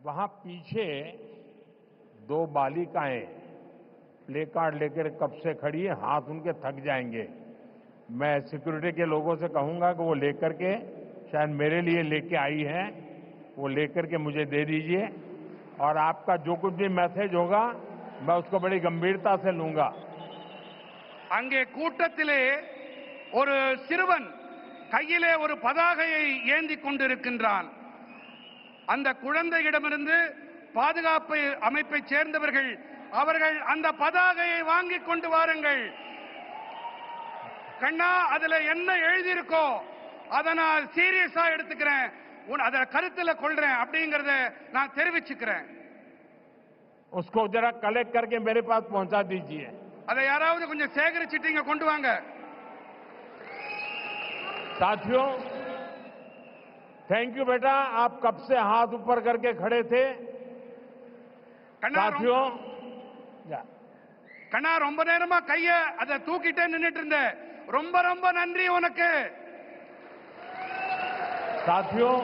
वहां पीछे दो बालिकाएं प्ले कार्ड लेकर कब से खड़ी है, हाथ उनके थक जाएंगे। मैं सिक्योरिटी के लोगों से कहूंगा कि वो लेकर के, शायद मेरे लिए लेके आई है, वो लेकर के मुझे दे दीजिए और आपका जो कुछ भी मैसेज होगा मैं उसको बड़ी गंभीरता से लूंगा। அங்கே கூட்டத்திலே ஒரு சிறுவன் கையிலே ஒரு பதாகையை ஏந்தி கொண்டிருக்கின்றான். அந்த குழந்தையிடமிருந்து பாதுகாப்பு அமைப்பை சேர்ந்தவர்கள் அவர்கள் அந்த பதாகையை வாங்கி கொண்டு வாருங்கள். கண்ணா, அதுல என்ன எழுதி இருக்கோ அதை நான் சீரியஸா எடுத்துக்கிறேன், அத கருத்துல கொள்றேன் அப்படிங்கறத நான் தெரிவிச்சுக்கிறேன். उसको जरा कलेक्ट करके मेरे पास पहुंचा दीजिए. அதை யாராவது கொஞ்சம் சேகரிச்சிட்டு இங்க கொண்டு வாங்க. साथियों, थैंक यू बेटा, आप कब से हाथ ऊपर करके खड़े थे. साथियों, கண்ணா ரொம்ப நேரமா கைய அதை தூக்கிட்டே நின்னுட்டு இருந்த, ரொம்ப ரொம்ப நன்றி உனக்கு. साथियों,